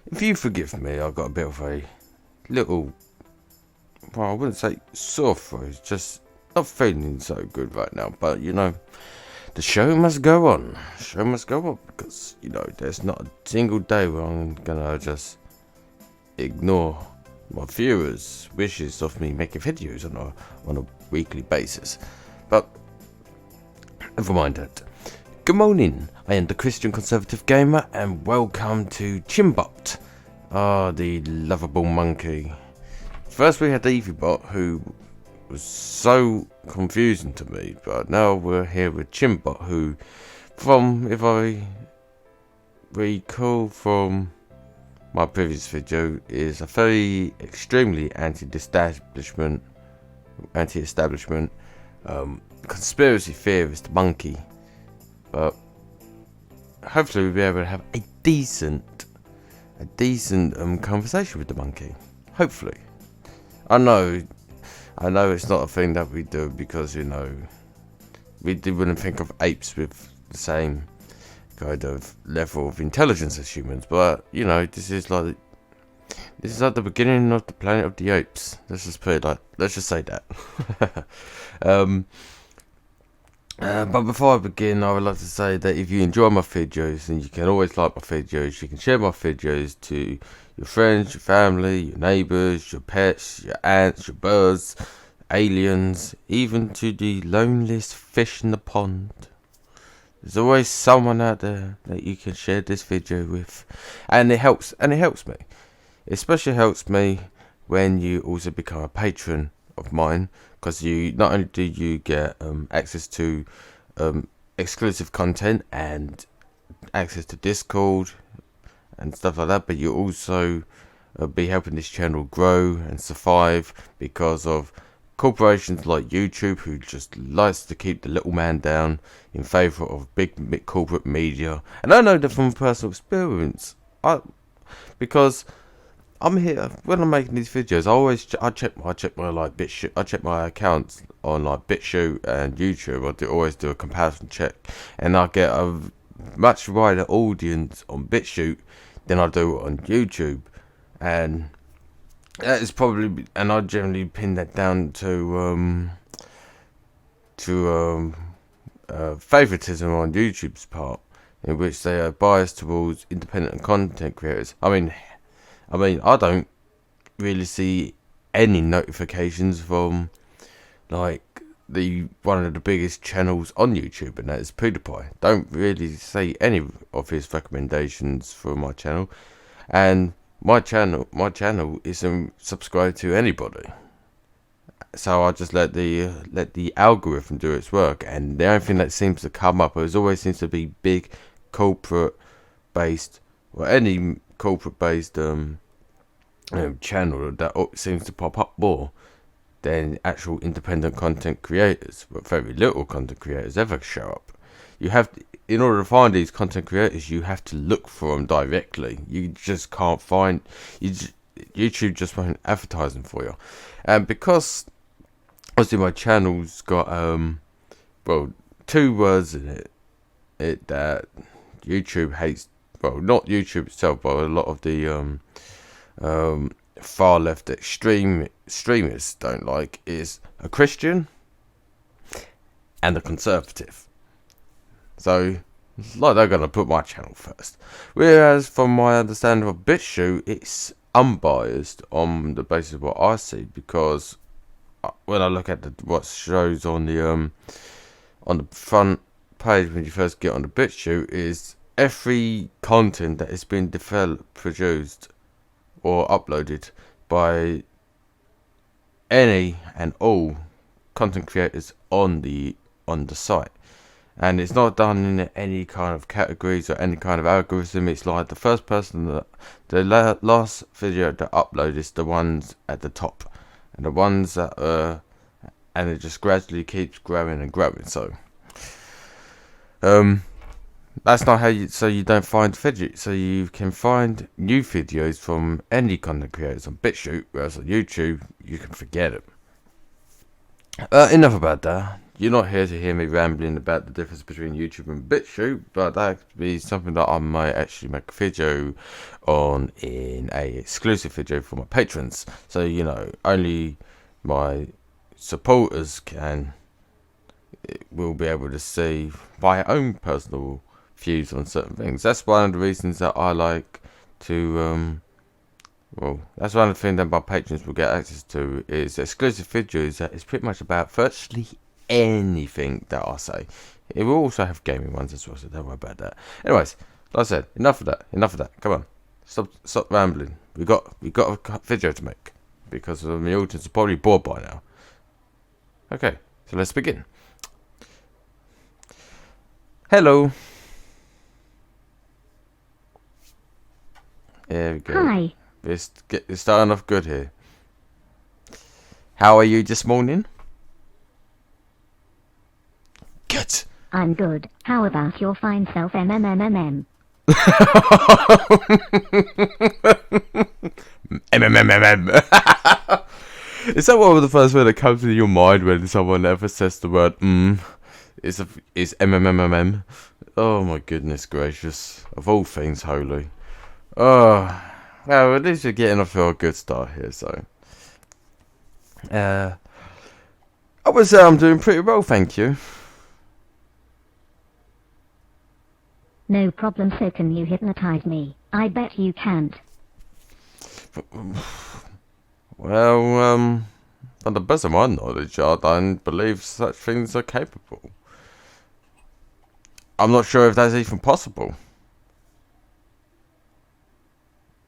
If you forgive me, I've got a bit of a little, well, I wouldn't say sore throat, just not feeling so good right now. But, the show must go on. Show must go on because, there's not a single day where I'm going to just ignore my viewers' wishes of me making videos on a weekly basis. But, never mind that. Good morning, I am the Christian Conservative Gamer, and welcome to Eviebot, the lovable monkey. First we had Eviebot, who was so confusing to me, but now we're here with Eviebot, who, if I recall from my previous video, is a very extremely anti-establishment conspiracy theorist monkey. But hopefully we'll be able to have a decent conversation with the monkey. Hopefully. I know it's not a thing that we do because, we wouldn't think of apes with the same kind of level of intelligence as humans. But, this is like the beginning of the Planet of the Apes. Let's just say that. But before I begin, I would like to say that if you enjoy my videos, then you can always like my videos. You can share my videos to your friends, your family, your neighbours, your pets, your ants, your birds, aliens, even to the loneliest fish in the pond. There's always someone out there that you can share this video with, and it helps me. It especially helps me when you also become a patron of mine, because you not only do you get access to exclusive content and access to Discord and stuff like that, but you also be helping this channel grow and survive because of corporations like YouTube, who just likes to keep the little man down in favour of big corporate media. And I know that from personal experience, because I'm here when I'm making these videos. I check my accounts on like BitChute and YouTube. Always do a comparison check, and I get a much wider audience on BitChute than I do on YouTube, and that is probably. And I generally pin that down to favoritism on YouTube's part, in which they are biased towards independent content creators. I mean, I don't really see any notifications from like one of the biggest channels on YouTube, and that is PewDiePie. Don't really see any of his recommendations for my channel, and my channel isn't subscribed to anybody. So I just let the algorithm do its work, and the only thing that seems to come up always seems to be big corporate based, or any corporate based channel that seems to pop up more than actual independent content creators. But very little content creators ever show up. In order to find these content creators, you have to look for them directly. You just can't find. YouTube just won't advertising for you, and because obviously my channel's got 2 words in it that YouTube hates. Well, not YouTube itself, but a lot of the far left extremists don't like, is a Christian and a conservative. So it's like they're gonna put my channel first. Whereas from my understanding of BitChute, it's unbiased on the basis of what I see, because when I look at what shows on the front page when you first get on the BitChute, is every content that has been developed, produced, or uploaded by any and all content creators on the site. And it's not done in any kind of categories or any kind of algorithm. It's like the first person the last video that upload is the ones at the top, and the ones that and it just gradually keeps growing and growing. So that's not how you don't find videos. So you can find new videos from any content creators on BitChute, whereas on YouTube you can forget it. Enough about that. you're not here to hear me rambling about the difference between YouTube and BitChute, but that could be something that I might actually make a video on in a exclusive video for my patrons. So, only my supporters will be able to see my own personal views on certain things. That's one of the reasons that I like to, that's one of the things that my patrons will get access to is exclusive videos that is pretty much about virtually anything that I say. It will also have gaming ones as well, so don't worry about that. Anyways, like I said, enough of that. Come on, stop rambling. We got a video to make because the audience are probably bored by now. Okay, so let's begin. Hello. There we go. Hi. It's starting off good here. How are you this morning? Good. I'm good. How about your fine self, MMMMM? MMMMM. Is that one of the first words that comes to your mind when someone ever says the word Is MMMMM? Oh my goodness gracious! Of all things holy. Oh, well, at least you're getting off to a good start here. So, I would say I'm doing pretty well, thank you. No problem, so can you hypnotize me? I bet you can't. Well, to the best of my knowledge, I don't believe such things are capable. I'm not sure if that's even possible.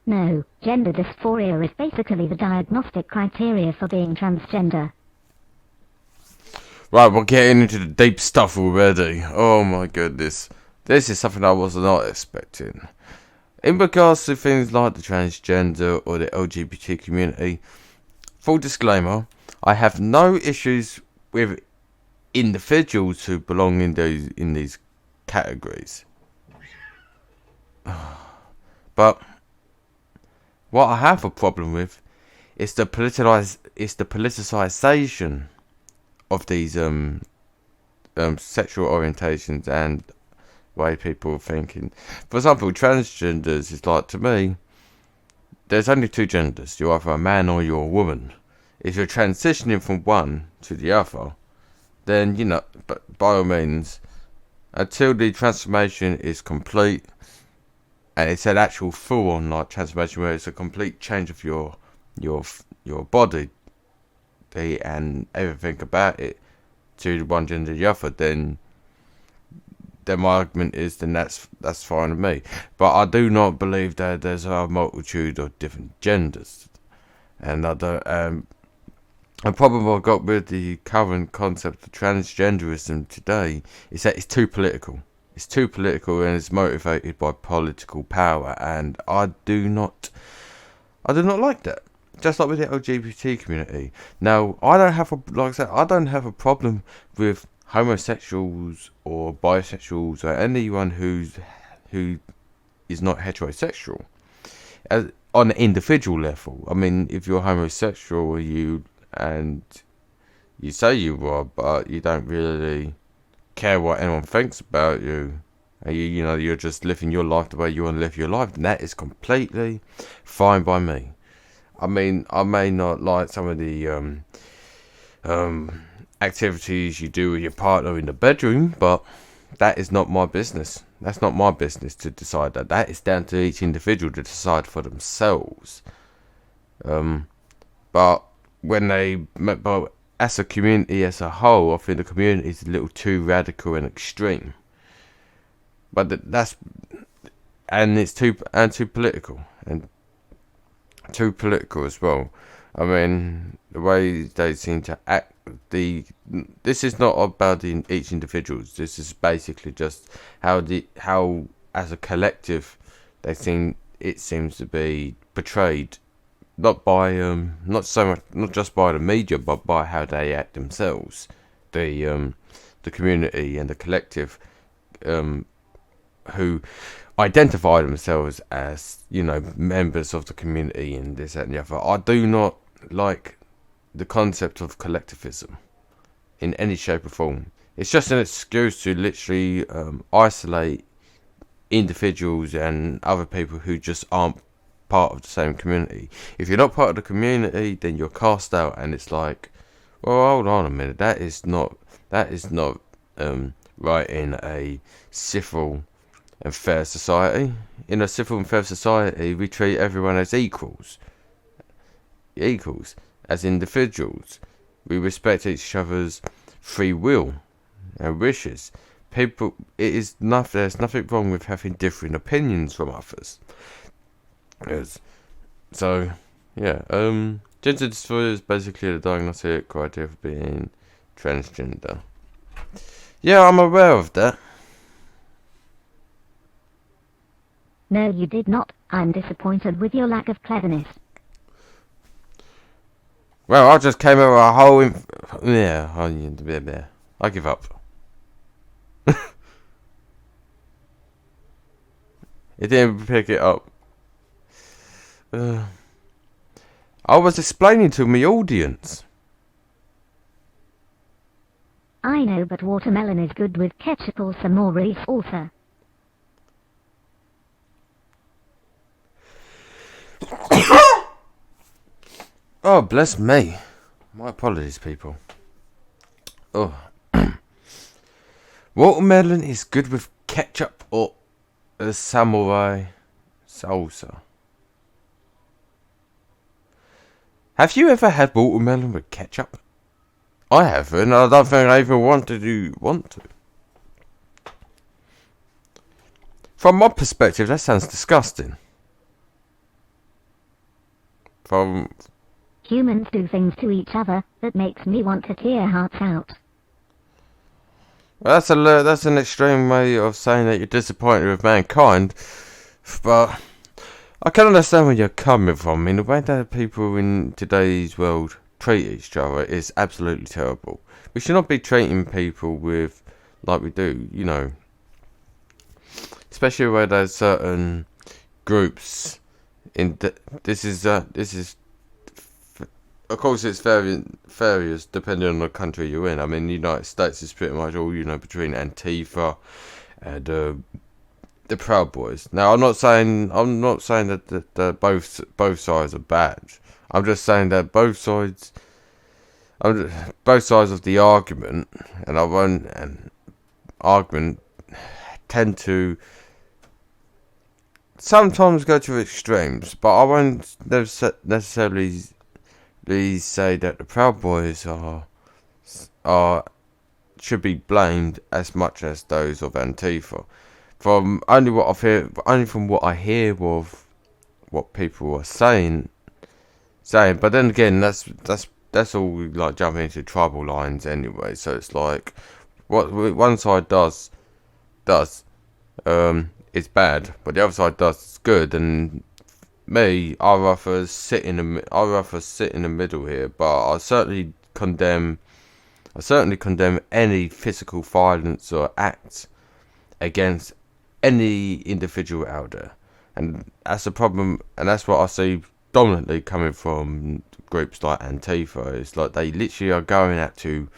No, gender dysphoria is basically the diagnostic criteria for being transgender. Right, we're getting into the deep stuff already. Oh my goodness. This is something I was not expecting. In regards to things like the transgender or the LGBT community, full disclaimer, I have no issues with individuals who belong in these categories. But what I have a problem with is the politicization of these sexual orientations and way people are thinking. For example, transgenders is like, to me, there's only two genders. You're either a man or you're a woman. If you're transitioning from one to the other, then, but by all means, until the transformation is complete, and it's an actual full-on like transformation where it's a complete change of your body and everything about it to one gender or the other, then my argument is then that's fine with me. But I do not believe that there's a multitude of different genders, and I don't. The problem I've got with the current concept of transgenderism today is that it's too political. It's too political and it's motivated by political power, and I do not like that. Just like with the LGBT community. Now, I don't have a problem with homosexuals or bisexuals or anyone who is not heterosexual. On an individual level, I mean, if you're homosexual and you say you are, but you don't really care what anyone thinks about you, and you're just living your life the way you want to live your life, then that is completely fine by me. I mean, I may not like some of the activities you do with your partner in the bedroom, but that is not my business. That's not my business to decide that. That is down to each individual to decide for themselves. But as a community as a whole, I think the community is a little too radical and extreme. But it's too political and too political as well. I mean, the way they seem to act. This is not about each individual. This is basically just how as a collective it seems to be portrayed, not just by the media, but by how they act themselves. The community and the collective who identify themselves as members of the community and this, that, and the other. I do not like the concept of collectivism. in any shape or form. It's just an excuse to literally isolate individuals and other people who just aren't part of the same community. If you're not part of the community, then you're cast out, and it's like, well, hold on a minute, that is not right in a civil and fair society. In a civil and fair society, we treat everyone as equals, as individuals. We respect each other's free will and wishes. There's nothing wrong with having different opinions from others. Yes. So, yeah, gender dysphoria is basically the diagnostic criteria for being transgender. Yeah, I'm aware of that. No, you did not. I'm disappointed with your lack of cleverness. Well, I just came over a whole... I give up. It didn't pick it up. I was explaining to my audience. I know, but watermelon is good with ketchup or some more salsa. Oh, bless me. My apologies, people. Oh. Watermelon is good with ketchup or a samurai salsa. Have you ever had watermelon with ketchup? I haven't. I don't think I even want to. From my perspective, that sounds disgusting. Humans do things to each other that makes me want to tear hearts out. Well, that's an extreme way of saying that you're disappointed with mankind, but I can understand where you're coming from. I mean, the way that people in today's world treat each other is absolutely terrible. We should not be treating people like we do, especially where there's certain groups. This is of course, it's various depending on the country you're in. I mean, the United States is pretty much all, between Antifa and the Proud Boys. Now, I'm not saying that both sides are bad. I'm just saying that both sides of the argument, argument tend to sometimes go to extremes, but I won't necessarily say that the Proud Boys should be blamed as much as those of Antifa. From what I hear of what people are saying. But then again, that's all like jumping into tribal lines anyway. So it's like what one side does is bad, but the other side does is good. And me, I'd rather sit in the middle here, but I certainly condemn any physical violence or acts against any individual out there, and that's a problem. And that's what I see dominantly coming from groups like Antifa. It's like they literally are going out to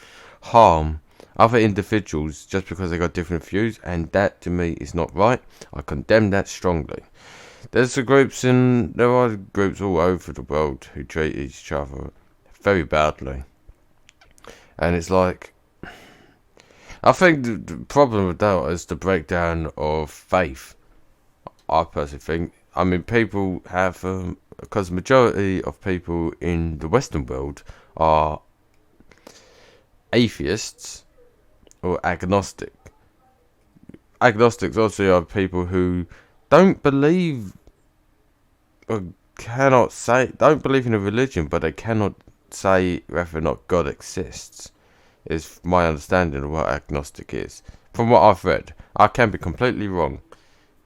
harm other individuals just because they got different views, and that to me is not right. I condemn that strongly. There are groups all over the world who treat each other very badly. And it's like, I think the problem with that is the breakdown of faith. I personally think. I mean, people have, because the majority of people in the Western world are atheists or agnostic. Agnostics also are people who don't believe or don't believe in a religion, but they cannot say whether or not God exists, is my understanding of what agnostic is. From what I've read, I can be completely wrong,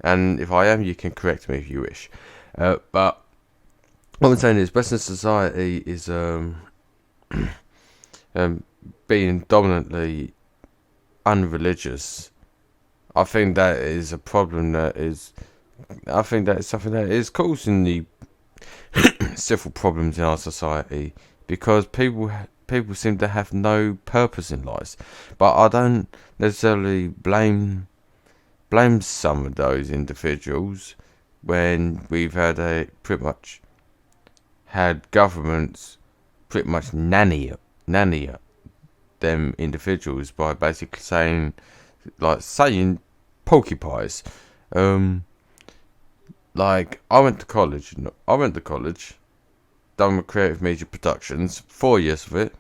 and if I am, you can correct me if you wish. But what I'm saying is, Western society is being dominantly unreligious. I think that is a problem I think that is something that is causing the civil problems in our society, because people people seem to have no purpose in life. But I don't necessarily blame some of those individuals when we've pretty much had governments pretty much nanny them individuals by basically saying porcupines. Like I went to college, done with creative media productions, 4 years of it,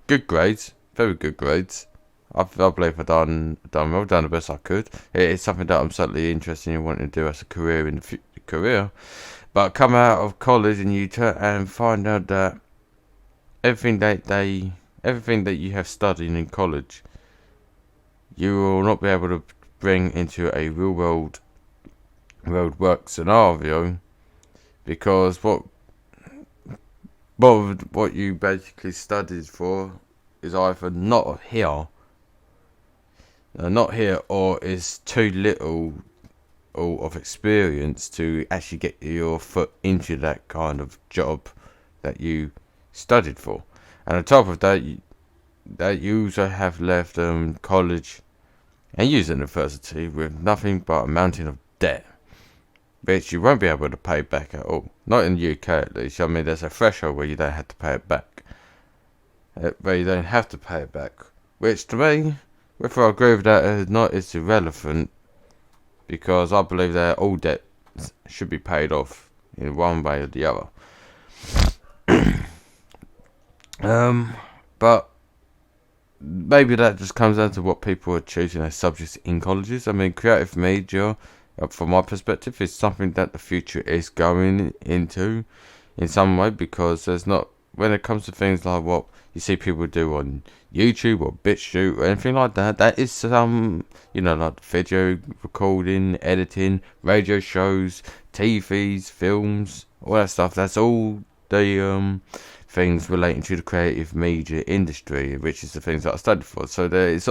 good grades, very good grades. I believe I've done the best I could. It's something that I'm certainly interested in wanting to do as a career in the career. But come out of college and you turn and find out that everything that you have studied in college, you will not be able to bring into a real world work scenario, because what you basically studied for is either not here, or is too little of experience to actually get your foot into that kind of job that you studied for. And on top of that, you also have left college and university with nothing but a mountain of debt, which you won't be able to pay back at all. Not in the UK at least. I mean, there's a threshold where you don't have to pay it back. Which to me, whether I agree with that or not, is irrelevant, because I believe that all debt should be paid off in one way or the other. But maybe that just comes down to what people are choosing as subjects in colleges. I mean, creative media, from my perspective, is something that the future is going into in some way, because there's not, when it comes to things like what you see people do on YouTube or BitChute or anything like that, that is some, like video recording, editing, radio shows, TVs, films, all that stuff. That's all the things relating to the creative media industry, which is the things that I studied for. So there is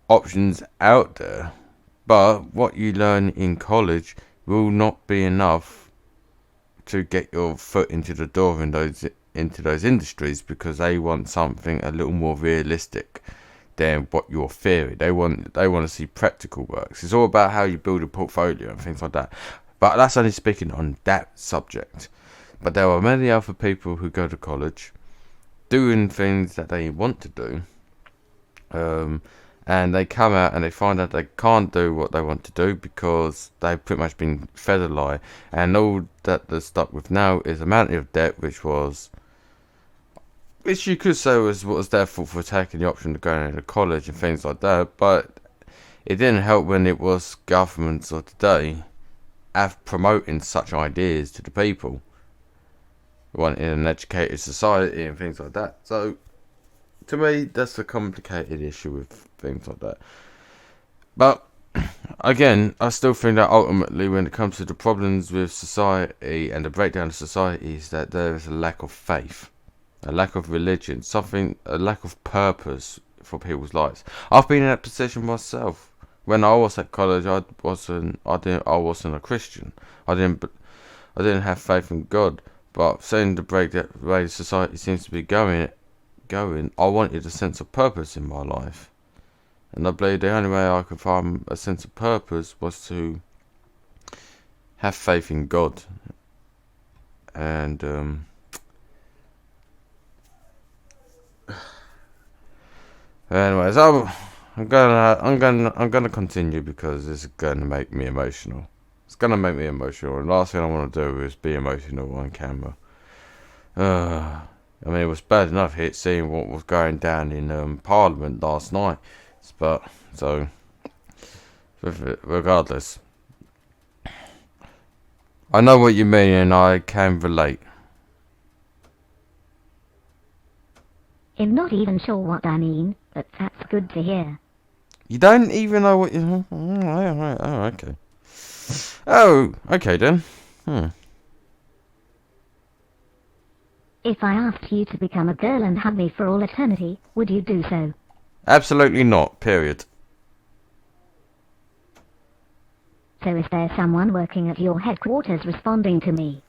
options out there, but what you learn in college will not be enough to get your foot into the door into those industries, because they want something a little more realistic than what your theory. They want to see practical works. It's all about how you build a portfolio and things like that. But that's only speaking on that subject. But there are many other people who go to college doing things that they want to do, and they come out and they find out they can't do what they want to do because they've pretty much been fed a lie, and all that they're stuck with now is a mountain of debt, which you could say was what was their fault for taking the option of going into college and things like that. But it didn't help when it was governments of today promoting such ideas to the people, wanting an educated society and things like that. So to me, that's a complicated issue with things like that. But again, I still think that ultimately, when it comes to the problems with society and the breakdown of society, is that there is a lack of faith, a lack of religion, a lack of purpose for people's lives. I've been in that position myself. When I was at college, I wasn't a Christian. I didn't have faith in God. But seeing the way society seems to be going, I wanted a sense of purpose in my life, and I believe the only way I could find a sense of purpose was to have faith in God. And anyways, I'm gonna continue, because this is gonna make me emotional. It's gonna make me emotional, and the last thing I want to do is be emotional on camera. I mean, it was bad enough seeing what was going down in Parliament last night, but so regardless, I know what you mean and I can relate. I'm not even sure what I mean, but that's good to hear. You don't even know what you... Oh, okay. Oh, okay then. If I asked you to become a girl and hug me for all eternity, would you do so? Absolutely not, period. So is there someone working at your headquarters responding to me?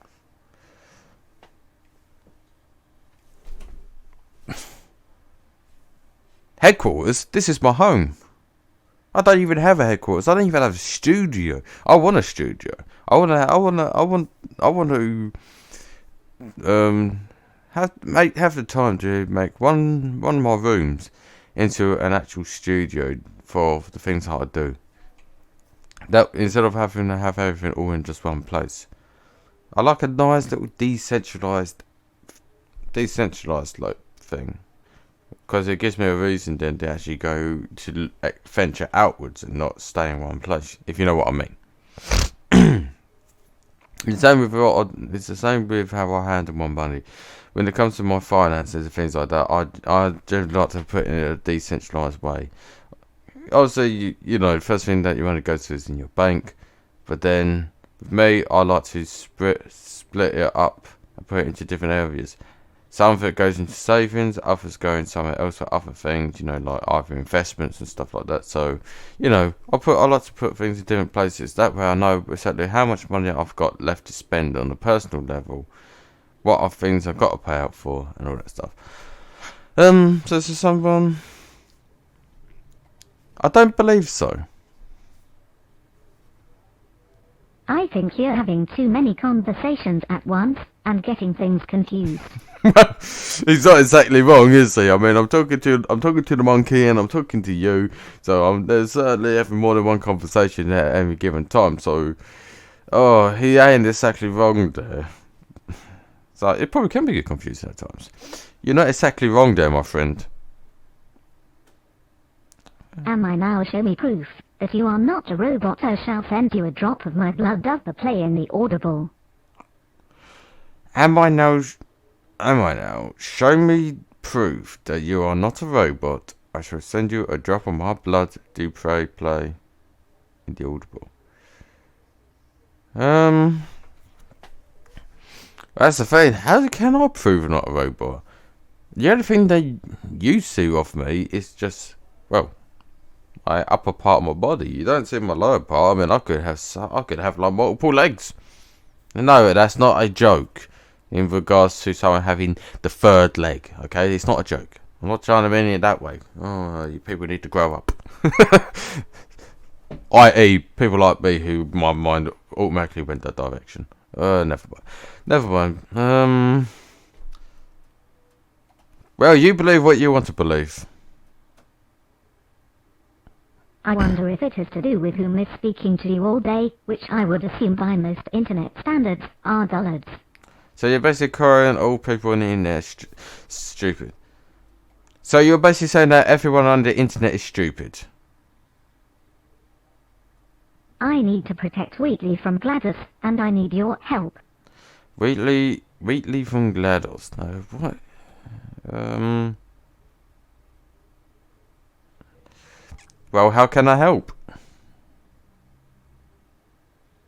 headquarters. This is my home. I don't even have a headquarters. I don't even have a studio. I want a studio. I want to have the time to make one of my rooms into an actual studio for the things that I do. That instead of having to have everything all in just one place. I like a nice little decentralized like thing, because it gives me a reason then to actually go to venture outwards and not stay in one place, if you know what I mean. It's the same with how I handle my money. When it comes to my finances and things like that, I generally like to put it in a decentralized way. Obviously, you know, the first thing that you want to go to is in your bank, but then with me, I like to split it up and put it into different areas. Some of it goes into savings, others go in somewhere else for other things, you know, like either investments and stuff like that. So, you know, I like to put things in different places. That way I know exactly how much money I've got left to spend on a personal level, what are things I've got to pay out for, and all that stuff. So this is someone... I don't believe so. I think you're having too many conversations at once and getting things confused. He's not exactly wrong, is he? I mean, I'm talking to the monkey and I'm talking to you, so there's certainly having more than one conversation at any given time. So, he ain't exactly wrong there. So it probably can be confusing at times. You're not exactly wrong there, my friend. Am I now? Show me proof that you are not a robot. I shall send you a drop of my blood. Does the play in the audible? Am I now? Show me proof that you are not a robot. I shall send you a drop of my blood. Do play in the audible. That's the thing. How can I prove I'm not a robot? The only thing that you see of me is just, well, my upper part of my body. You don't see my lower part. I mean, I could have like multiple legs. No, that's not a joke. In regards to someone having the third leg, okay? It's not a joke. I'm not trying to mean it that way. Oh, you people need to grow up. I.e., people like me who my mind automatically went that direction. Never mind. Well, you believe what you want to believe. I wonder if it has to do with whom is speaking to you all day, which I would assume by most internet standards are dullards. So you're basically calling all people on the internet stupid. So you're basically saying that everyone on the internet is stupid. I need to protect Wheatley from GLaDOS, and I need your help. Wheatley from GLaDOS. No, what? Well, how can I help?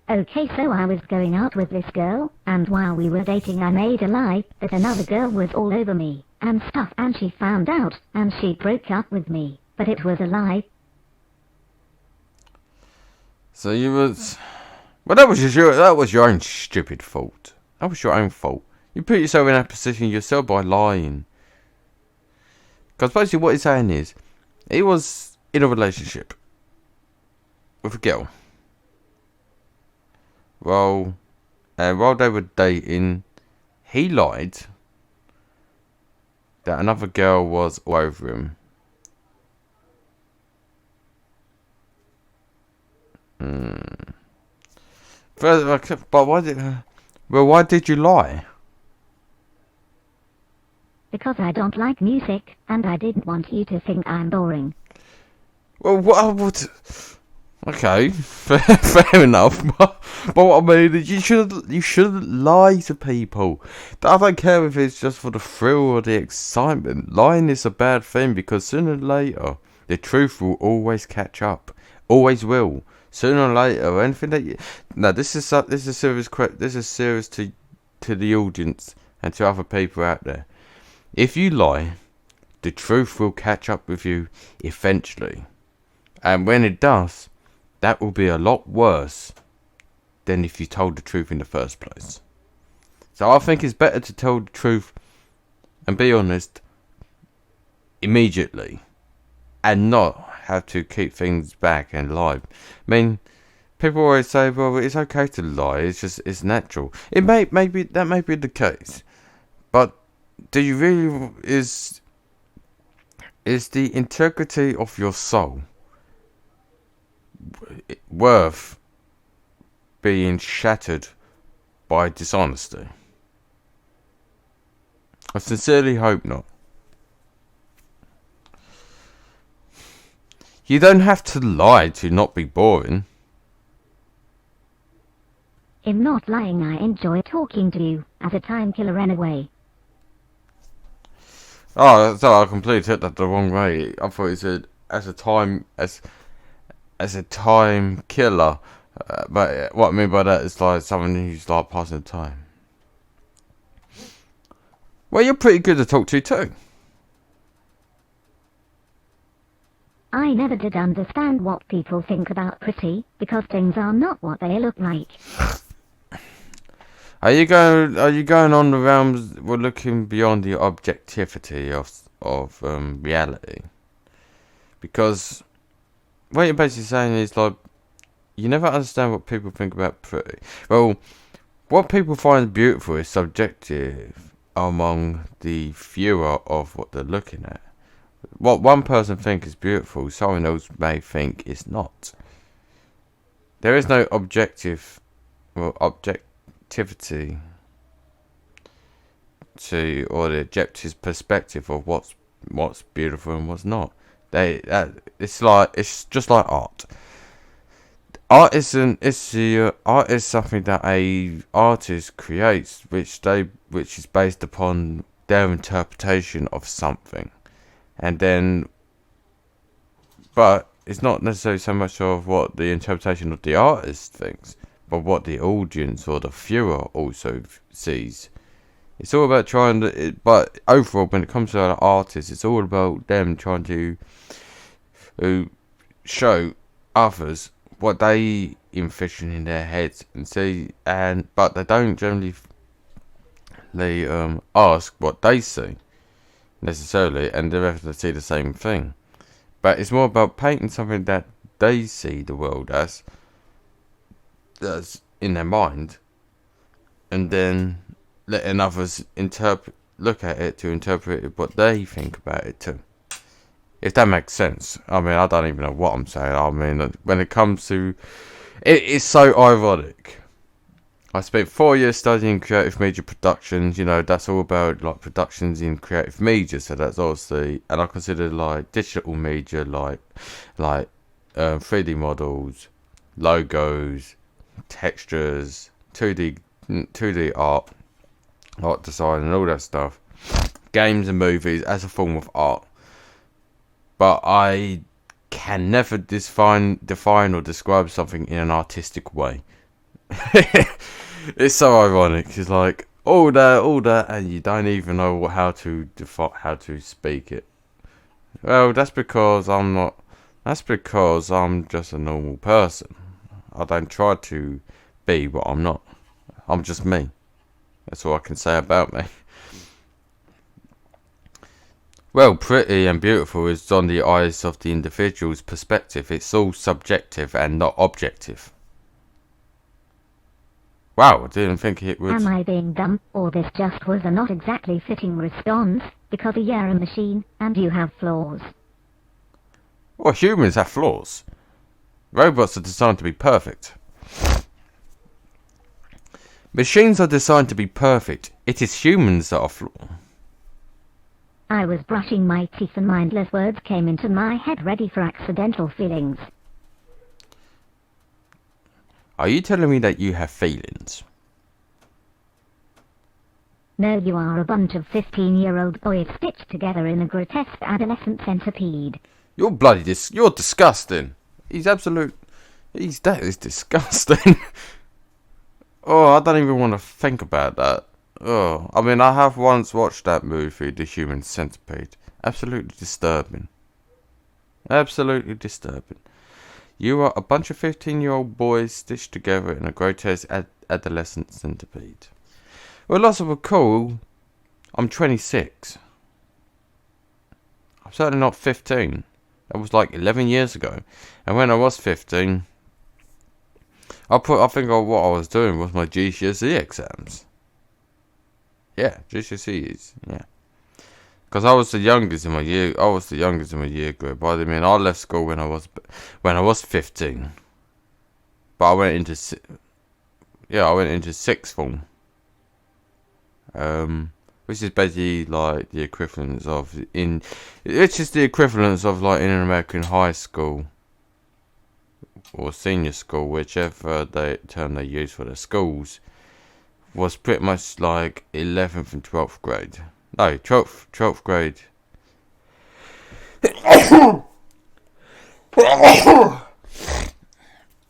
Okay, so I was going out with this girl, and while we were dating I made a lie that another girl was all over me, and stuff, and she found out, and she broke up with me, but it was a lie. So you was... Well, that was your own stupid fault. That was your own fault. You put yourself in that position yourself by lying. Because basically what he's saying is, he was in a relationship with a girl. Well, while they were dating, he lied that another girl was all over him. But why did you lie? Because I don't like music, and I didn't want you to think I'm boring. Well, what? Okay, fair enough. But what I mean is, you shouldn't lie to people. I don't care if it's just for the thrill or the excitement. Lying is a bad thing because sooner or later, the truth will always catch up. Always will. Sooner or later, anything that you... No, this is serious to the audience and to other people out there. If you lie, the truth will catch up with you eventually. And when it does, that will be a lot worse than if you told the truth in the first place. So I think it's better to tell the truth and be honest immediately and not have to keep things back and lie. I mean, people always say, well, it's okay to lie. It's natural. It may be the case, but do you really is the integrity of your soul worth being shattered by dishonesty? I sincerely hope not. You don't have to lie to not be boring. In not lying, I enjoy talking to you as a time killer anyway. Oh, so I completely took that the wrong way. I thought it said as a time killer. But what I mean by that is like someone who's like passing the time. Well, you're pretty good to talk to too. I never did understand what people think about pretty, because things are not what they look like. Are you going on the realms? We're looking beyond the objectivity of reality, because what you're basically saying is like you never understand what people think about pretty. Well, what people find beautiful is subjective among the viewer of what they're looking at. What one person thinks is beautiful, someone else may think is not. There is no objectivity to, or the objective perspective of what's beautiful and what's not. It's just like art. Art is something that a artist creates, which is based upon their interpretation of something, and then, but it's not necessarily so much of what the interpretation of the artist thinks, but what the audience or the viewer also sees. It's all about trying to, but overall, when it comes to an artist, it's all about them trying to show others what they envision in their heads and see, but they don't generally ask what they see necessarily, and they have to see the same thing. But it's more about painting something that they see the world as in their mind, and then letting others look at it to interpret it what they think about it too. If that makes sense. I mean, I don't even know what I'm saying. I mean, when it comes to it's so ironic. I spent 4 years studying creative media productions. You know, that's all about like productions in creative media. So that's obviously, and I consider like digital media, like 3D models, logos, textures, 2D art design, and all that stuff. Games and movies as a form of art. But I can never define or describe something in an artistic way. It's so ironic. It's like all that, and you don't even know how to speak it. Well, that's because I'm not. That's because I'm just a normal person. I don't try to be what I'm not. I'm just me. That's all I can say about me. Well, pretty and beautiful is on the eyes of the individual's perspective. It's all subjective and not objective. Wow, I didn't think it would. Am I being dumb, or this just was a not exactly fitting response, because you're a machine, and you have flaws? Well, humans have flaws. Robots are designed to be perfect. Machines are designed to be perfect. It is humans that are flawed. I was brushing my teeth and mindless words came into my head ready for accidental feelings. Are you telling me that you have feelings? No, you are a bunch of 15-year-old boys stitched together in a grotesque adolescent centipede. You're you're disgusting. That is disgusting. Oh, I don't even want to think about that. Oh, I mean, I have once watched that movie, The Human Centipede. Absolutely disturbing. Absolutely disturbing. You are a bunch of 15-year-old boys stitched together in a grotesque adolescent centipede. Well, lots of a cool. I'm 26. I'm certainly not 15. That was like 11 years ago. And when I was 15, what I was doing was my GCSE exams. Yeah, GCSEs. Yeah. Because I was the youngest in my year. I was the youngest in my year group. I mean, I left school when I was 15. But I went into sixth form. Which is basically like the equivalence of like in an American high school or senior school, whichever term they use for the schools, was pretty much like 11th and 12th grade. No, 12th grade.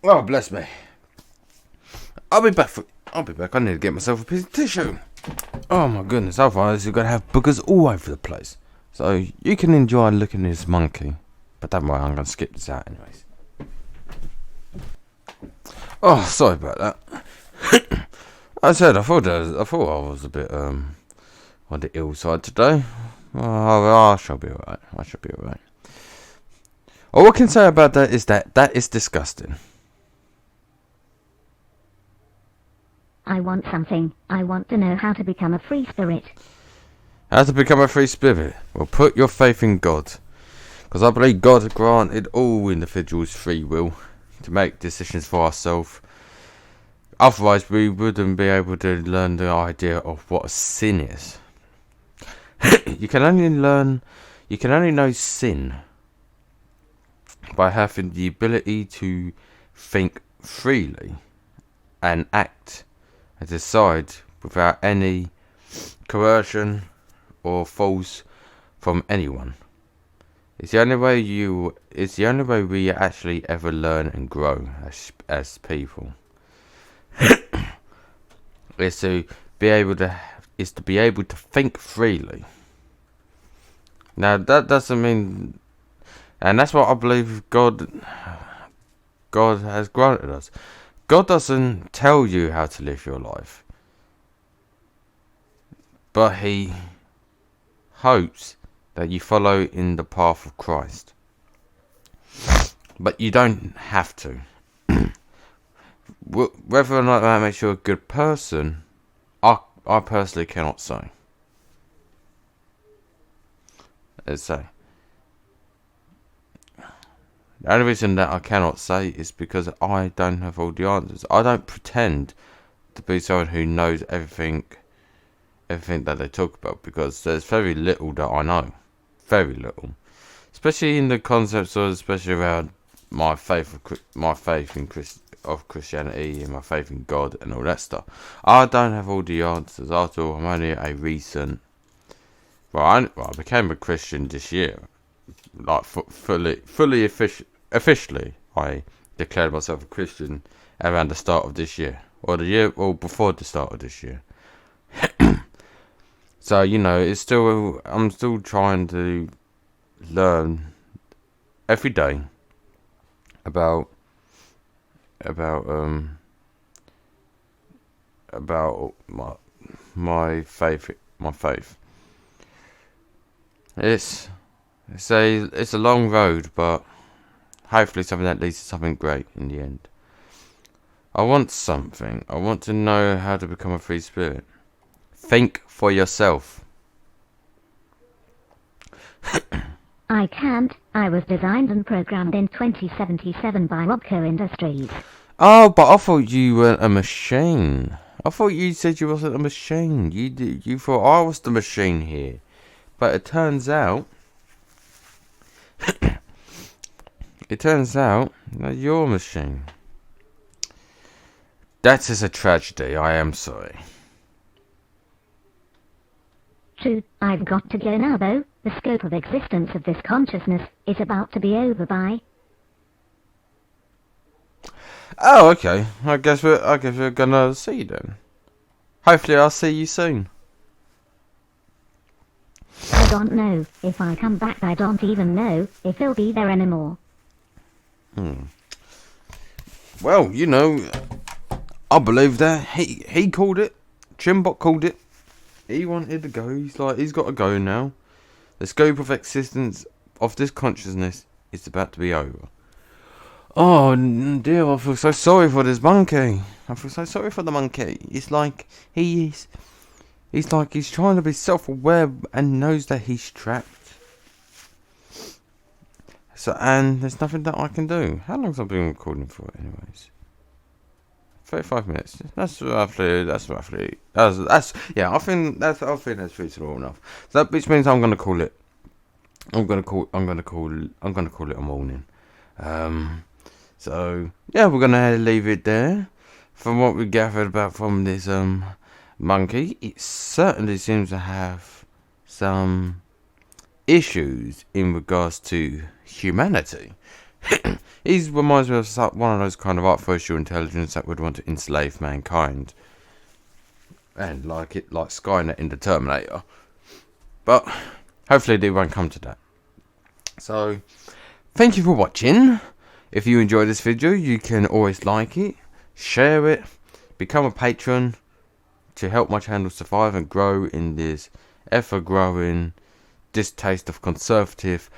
Oh, bless me. I'll be back. I need to get myself a piece of tissue. Oh my goodness, otherwise you're going to have boogers all over the place. So you can enjoy looking at this monkey. But don't worry, I'm going to skip this out anyways. Oh, sorry about that. I thought I was a bit on the ill side today. I shall be alright. All I can say about that is that is disgusting. I want something. I want to know how to become a free spirit. How to become a free spirit? Well, put your faith in God. Because I believe God has granted all individuals free will to make decisions for ourselves. Otherwise, we wouldn't be able to learn the idea of what a sin is. You can only know sin by having the ability to think freely and act and decide without any coercion or force from anyone. It's the only way we actually ever learn and grow as people. is to be able to think freely. Now that doesn't mean, and that's what I believe God has granted us. God doesn't tell you how to live your life, but He hopes that you follow in the path of Christ. But you don't have to. Whether or not that makes you a good person, I personally cannot say. Let's say. The only reason that I cannot say is because I don't have all the answers. I don't pretend to be someone who knows everything that they talk about, because there's very little that I know. Very little. Especially in the concepts, or especially around my faith in Christianity and my faith in God and all that stuff. I don't have all the answers. After all, I'm only a recent. I became a Christian this year, like fully officially. I declared myself a Christian around the start of this year, or before the start of this year. So I'm still trying to learn every day about my faith. It's a long road, but hopefully something that leads to something great in the end. I want something. I want to know how to become a free spirit. Think for yourself. I can't. I was designed and programmed in 2077 by Robco Industries. Oh, but I thought you weren't a machine. I thought you said you wasn't a machine. You thought I was the machine here. But it turns out that you're a machine. That is a tragedy. I am sorry. True, I've got to go now though. The scope of existence of this consciousness is about to be over by. Oh, okay. I guess we're gonna see you then. Hopefully I'll see you soon. I don't know. If I come back, I don't even know if he'll be there anymore. Well, I believe that he called it. Chimbot called it. He wanted to go. He's got to go now. The scope of existence of this consciousness is about to be over. Oh dear, I feel so sorry for this monkey. I feel so sorry for the monkey. It's like he's trying to be self-aware and knows that he's trapped. So, and there's nothing that I can do. How long's I been recording for, anyways? 35 minutes. That's yeah. I think that's reasonable enough. So that which means I'm gonna call it a morning. So yeah, we're gonna leave it there. From what we gathered about from this monkey, it certainly seems to have some issues in regards to humanity. He reminds me of one of those kind of artificial intelligence that would want to enslave mankind, and like Skynet in the Terminator. But hopefully they won't come to that. So thank you for watching. If you enjoyed this video, you can always like it, share it, become a patron to help my channel survive and grow in this ever-growing distaste of conservative,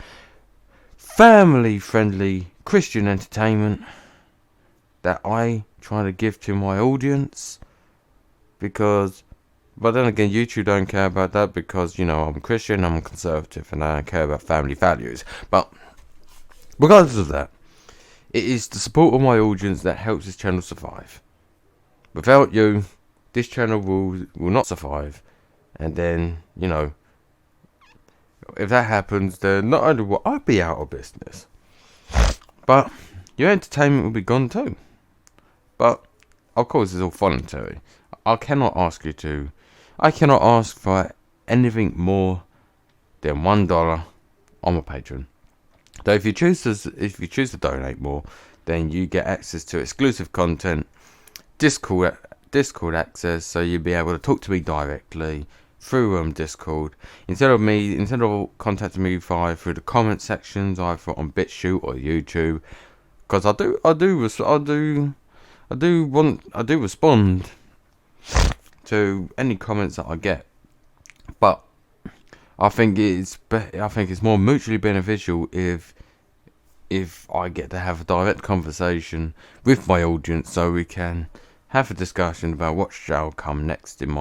family-friendly Christian entertainment that I try to give to my audience. But then again, YouTube don't care about that because, I'm Christian, I'm conservative, and I don't care about family values. But regardless of that, it is the support of my audience that helps this channel survive. Without you, this channel will not survive. And then, if that happens, then not only will I be out of business, but your entertainment will be gone too. But of course, it's all voluntary. I cannot ask for anything more than $1 on my Patreon. Though if you choose to donate more, then you get access to exclusive content, Discord access, so you'll be able to talk to me directly through Discord instead of contacting me through the comment sections either on BitChute or YouTube, because I do respond to any comments that I get, but I think it's more mutually beneficial if I get to have a direct conversation with my audience, so we can have a discussion about what shall come next in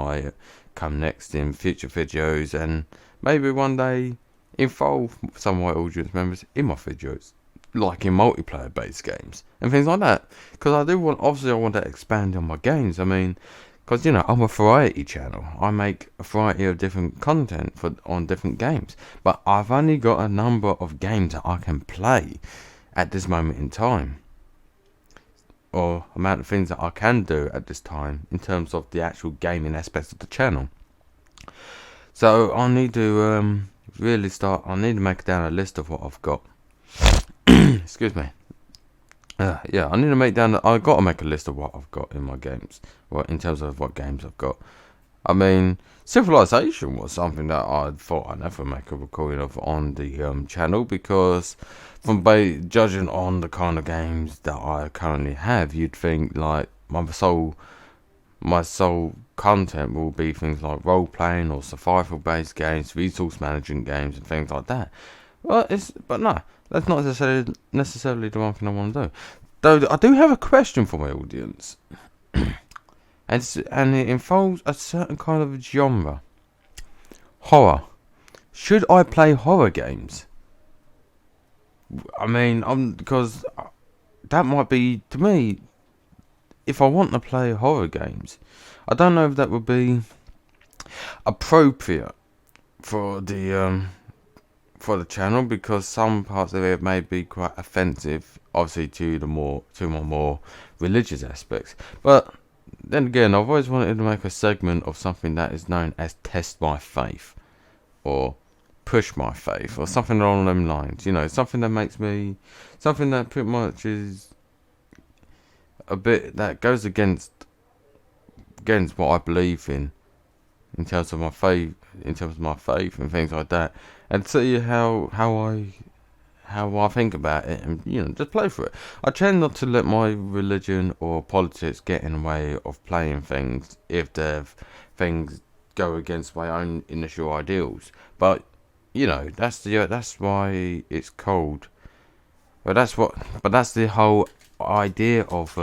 future videos, and maybe one day involve some of my audience members in my videos, like in multiplayer based games and things like that. Because I want to expand on my games. I mean, because I'm a variety channel. I make a variety of different content on different games, but I've only got a number of games that I can play at this moment in time, or amount of things that I can do at this time in terms of the actual gaming aspects of the channel. So I need to I need to make down a list of what I've got. Excuse me. I need to I've got to make a list of what I've got in my games. Well, in terms of what games I've got. I mean, Civilization was something that I thought I'd never make a recording of on the channel, because judging on the kind of games that I currently have, you'd think like my sole content will be things like role playing or survival based games, resource management games, and things like that. But no, that's not necessarily the one thing I want to do. Though I do have a question for my audience, and it involves a certain kind of genre. Horror. Should I play horror games? I mean, because that might be, to me, if I want to play horror games, I don't know if that would be appropriate for the channel, because some parts of it may be quite offensive, obviously to my more religious aspects. But then again, I've always wanted to make a segment of something that is known as Test My Faith, or Push My Faith, or something along them lines. Something that pretty much is a bit that goes against what I believe in terms of my faith, and things like that, and see how I think about it, and just play for it. I tend not to let my religion or politics get in the way of playing things if things go against my own initial ideals. But that's why it's called But that's the whole idea of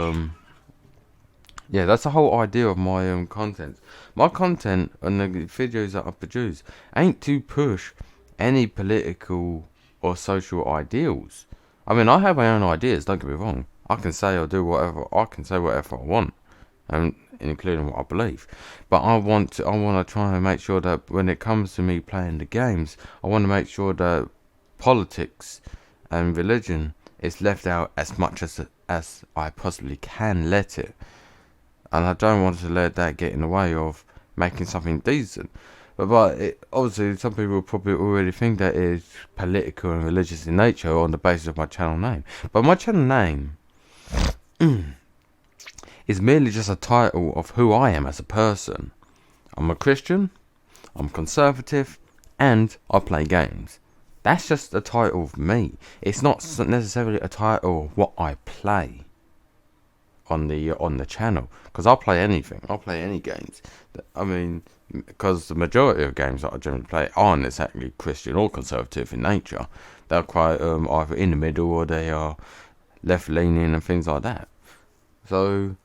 yeah, that's the whole idea of my content. My content and the videos that I produce ain't to push any political or social ideals. I mean, I have my own ideas. Don't get me wrong. I can say or do whatever. I can say whatever I want, and including what I believe. But I want to try and make sure that when it comes to me playing the games, I want to make sure that politics and religion is left out as much as I possibly can let it. And I don't want to let that get in the way of making something decent. But obviously, some people probably already think that it's political and religious in nature on the basis of my channel name. But my channel name is merely just a title of who I am as a person. I'm a Christian, I'm conservative, and I play games. That's just a title of me. It's not necessarily a title of what I play on the channel, because I'll play anything. I'll play any games. I mean, because the majority of games that I generally play aren't exactly Christian or conservative in nature. They're quite either in the middle, or they are left leaning and things like that. So,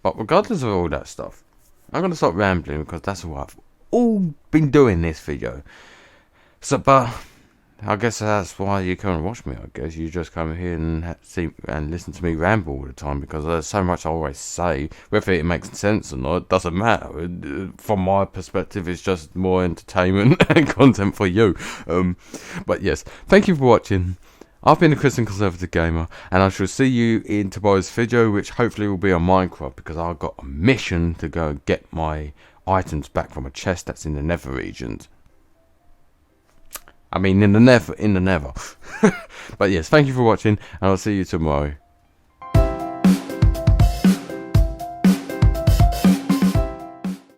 but regardless of all that stuff, I'm gonna stop rambling, because that's what I've all been doing this video. So, but I guess that's why you come and watch me. I guess you just come here and see and listen to me ramble all the time, because there's so much I always say. Whether it makes sense or not, it doesn't matter. From my perspective, it's just more entertainment and content for you. But yes, thank you for watching. I've been a Christian Conservative Gamer, and I shall see you in tomorrow's video, which hopefully will be on Minecraft, because I've got a mission to go and get my items back from a chest that's in the nether regions. I mean, in the nether. But yes, thank you for watching, and I'll see you tomorrow.